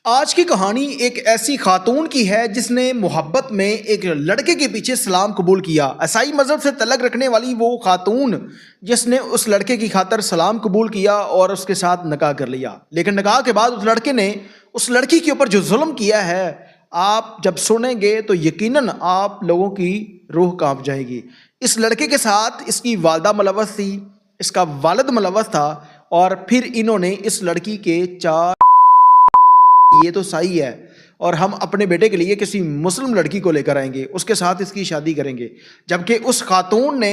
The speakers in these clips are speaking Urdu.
آج کی کہانی ایک ایسی خاتون کی ہے جس نے محبت میں ایک لڑکے کے پیچھے اسلام قبول کیا۔ عیسائی مذہب سے تعلق رکھنے والی وہ خاتون جس نے اس لڑکے کی خاطر سلام قبول کیا اور اس کے ساتھ نکاح کر لیا، لیکن نکاح کے بعد اس لڑکے نے اس لڑکی کے اوپر جو ظلم کیا ہے، آپ جب سنیں گے تو یقیناً آپ لوگوں کی روح کانپ جائے گی۔ اس لڑکے کے ساتھ اس کی والدہ ملوث تھی، اس کا والد ملوث تھا، اور پھر انہوں نے اس لڑکی کے چار یہ تو صحیح ہے اور ہم اپنے بیٹے کے لیے کسی مسلم لڑکی کو لے کر آئیں گے، اس کے ساتھ اس کی شادی کریں گے، جبکہ اس خاتون نے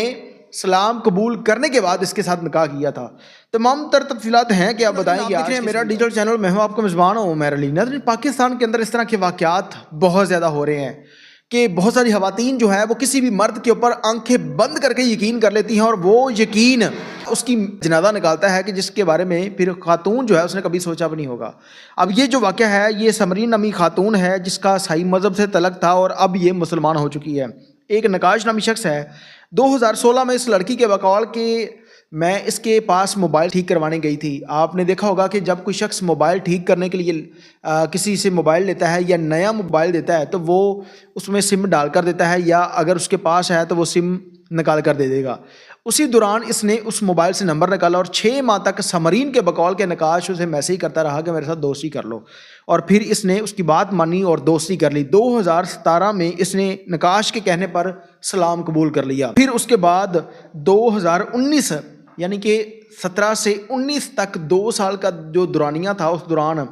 اسلام قبول کرنے کے بعد اس کے ساتھ نکاح کیا تھا۔ تمام تر تفصیلات ہیں کہ آپ بتائیں گے۔ آج میرا ڈیجیٹل چینل، میں ہوں آپ کا میزبان ہوں عمیر علی۔ ناظرین، پاکستان کے اندر اس طرح کے واقعات بہت زیادہ ہو رہے ہیں کہ بہت ساری خواتین جو ہے وہ کسی بھی مرد کے اوپر آنکھیں بند کر کے یقین کر لیتی ہیں، اور وہ یقین اس کی جنازہ نکالتا ہے کہ جس کے بارے میں پھر خاتون جو ہے اس نے کبھی سوچا بھی نہیں ہوگا۔ اب یہ جو واقعہ ہے، یہ سمرین نامی خاتون ہے جس کا عیسائی مذہب سے تعلق تھا اور اب یہ مسلمان ہو چکی ہے۔ ایک نقاش نامی شخص ہے، 2016 میں اس لڑکی کے بقول کہ میں اس کے پاس موبائل ٹھیک کروانے گئی تھی۔ آپ نے دیکھا ہوگا کہ جب کوئی شخص موبائل ٹھیک کرنے کے لیے کسی سے موبائل لیتا ہے یا نیا موبائل دیتا ہے تو وہ اس میں سم ڈال کر دیتا ہے، یا اگر اس کے پاس ہے تو وہ سم نکال کر دے دے گا۔ اسی دوران اس نے اس موبائل سے نمبر نکالا اور 6 ماہ تک سمرین کے بقول کے نقاش اسے میسیج کرتا رہا کہ میرے ساتھ دوستی کر لو، اور پھر اس نے اس کی بات مانی اور دوستی کر لی۔ 2017 میں اس نے نقاش کے کہنے پر سلام قبول کر لیا۔ پھر اس کے بعد 2019 یعنی کہ 17 سے 19 تک 2 سال کا جو دورانیہ تھا، اس دوران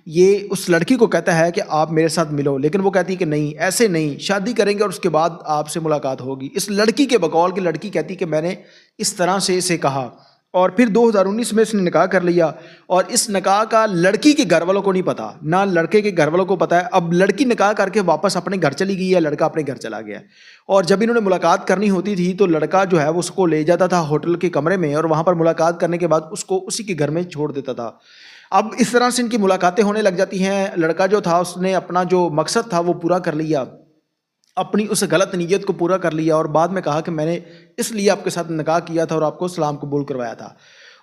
یہ اس لڑکی کو کہتا ہے کہ آپ میرے ساتھ ملو، لیکن وہ کہتی ہے کہ نہیں، ایسے نہیں، شادی کریں گے اور اس کے بعد آپ سے ملاقات ہوگی۔ اس لڑکی کے بقول کی لڑکی کہتی کہ میں نے اس طرح سے اسے کہا، اور پھر 2019 میں اس نے نکاح کر لیا، اور اس نکاح کا لڑکی کے گھر والوں کو نہیں پتا، نہ لڑکے کے گھر والوں کو پتا ہے۔ اب لڑکی نکاح کر کے واپس اپنے گھر چلی گئی ہے، لڑکا اپنے گھر چلا گیا، اور جب انہوں نے ملاقات کرنی ہوتی تھی تو لڑکا جو ہے وہ اس کو لے جاتا تھا ہوٹل کے کمرے میں، اور وہاں پر ملاقات کرنے کے بعد اس کو اسی کے گھر میں چھوڑ دیتا تھا۔ اب اس طرح سے ان کی ملاقاتیں ہونے لگ جاتی ہیں۔ لڑکا جو تھا اس نے اپنا جو مقصد تھا وہ پورا کر لیا، اپنی اس غلط نیت کو پورا کر لیا، اور بعد میں کہا کہ میں نے اس لیے آپ کے ساتھ نکاح کیا تھا اور آپ کو اسلام قبول کروایا تھا۔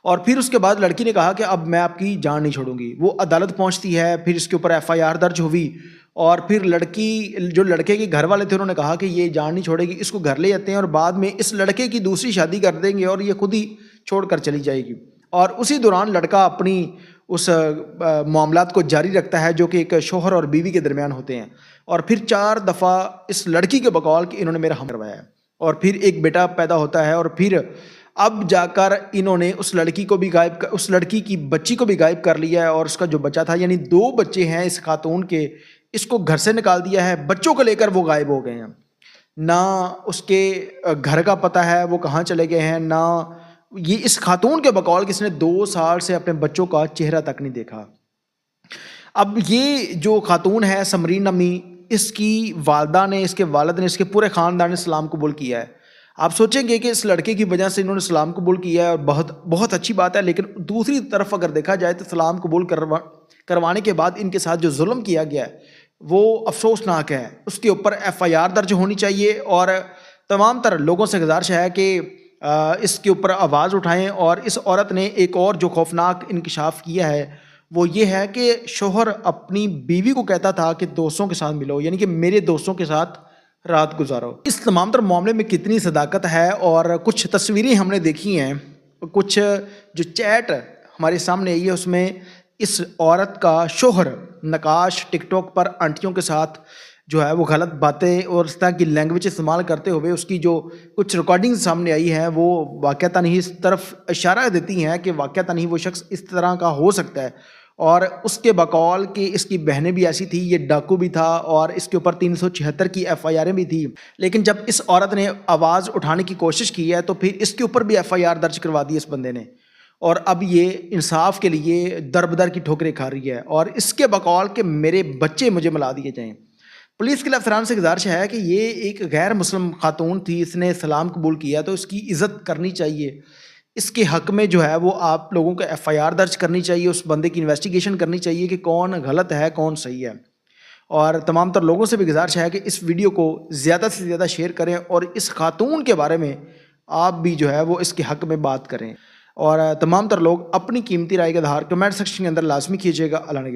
اور پھر اس کے بعد لڑکی نے کہا کہ اب میں آپ کی جان نہیں چھوڑوں گی۔ وہ عدالت پہنچتی ہے، پھر اس کے اوپر FIR درج ہوئی، اور پھر لڑکی جو لڑکے کے گھر والے تھے انہوں نے کہا کہ یہ جان نہیں چھوڑے گی، اس کو گھر لے جاتے ہیں، اور بعد میں اس لڑکے کی دوسری شادی کر دیں گے اور یہ خود ہی چھوڑ کر چلی جائے گی۔ اور اسی دوران لڑکا اپنی اس معاملات کو جاری رکھتا ہے جو کہ ایک شوہر اور بیوی کے درمیان ہوتے ہیں، اور پھر 4 دفعہ اس لڑکی کے بقول کہ انہوں نے میرا حمل کروایا ہے، اور پھر ایک بیٹا پیدا ہوتا ہے، اور پھر اب جا کر انہوں نے اس لڑکی کو بھی اس لڑکی کی بچی کو بھی غائب کر لیا ہے، اور اس کا جو بچہ تھا، یعنی 2 بچے ہیں اس خاتون کے، اس کو گھر سے نکال دیا ہے۔ بچوں کو لے کر وہ غائب ہو گئے ہیں، نہ اس کے گھر کا پتہ ہے وہ کہاں چلے گئے ہیں، نہ یہ اس خاتون کے بقول کہ اس نے 2 سال سے اپنے بچوں کا چہرہ تک نہیں دیکھا۔ اب یہ جو خاتون ہے سمرین نامی، اس کی والدہ نے، اس کے والد نے، اس کے پورے خاندان نے اسلام قبول کیا ہے۔ آپ سوچیں گے کہ اس لڑکے کی وجہ سے انہوں نے اسلام قبول کیا ہے، اور بہت اچھی بات ہے، لیکن دوسری طرف اگر دیکھا جائے تو اسلام قبول کروانے کے بعد ان کے ساتھ جو ظلم کیا گیا ہے وہ افسوسناک ہے۔ اس کے اوپر FIR درج ہونی چاہیے، اور تمام تر لوگوں سے گزارش ہے کہ اس کے اوپر آواز اٹھائیں۔ اور اس عورت نے ایک اور جو خوفناک انکشاف کیا ہے وہ یہ ہے کہ شوہر اپنی بیوی کو کہتا تھا کہ دوستوں کے ساتھ ملو، یعنی کہ میرے دوستوں کے ساتھ رات گزارو۔ اس تمام تر معاملے میں کتنی صداقت ہے، اور کچھ تصویریں ہم نے دیکھی ہیں، کچھ جو چیٹ ہمارے سامنے آئی ہے اس میں اس عورت کا شوہر نقاش ٹک ٹاک پر آنٹیوں کے ساتھ جو ہے وہ غلط باتیں اور اس طرح کی لینگویج استعمال کرتے ہوئے، اس کی جو کچھ ریکارڈنگ سامنے آئی ہیں وہ واقعتاً ہی اس طرف اشارہ دیتی ہیں کہ واقعتاً ہی وہ شخص اس طرح کا ہو سکتا ہے۔ اور اس کے بقول کہ اس کی بہنیں بھی ایسی تھی، یہ ڈاکو بھی تھا، اور اس کے اوپر 376 کی FIR بھی تھی، لیکن جب اس عورت نے آواز اٹھانے کی کوشش کی ہے تو پھر اس کے اوپر بھی FIR درج کروا دی اس بندے نے، اور اب یہ انصاف کے لیے در بدر کی ٹھوکریں کھا رہی ہے، اور اس کے بقول کہ میرے بچے مجھے ملا دیے جائیں۔ پولیس کے افسران سے گزارش ہے کہ یہ ایک غیر مسلم خاتون تھی، اس نے اسلام قبول کیا تو اس کی عزت کرنی چاہیے، اس کے حق میں جو ہے وہ آپ لوگوں کو FIR درج کرنی چاہیے، اس بندے کی انویسٹیگیشن کرنی چاہیے کہ کون غلط ہے کون صحیح ہے۔ اور تمام تر لوگوں سے بھی گزارش ہے کہ اس ویڈیو کو زیادہ سے زیادہ شیئر کریں، اور اس خاتون کے بارے میں آپ بھی جو ہے وہ اس کے حق میں بات کریں، اور تمام تر لوگ اپنی قیمتی رائے کا اظہار کمنٹ سیکشن کے اندر لازمی کیجیے گا۔ اللہ نے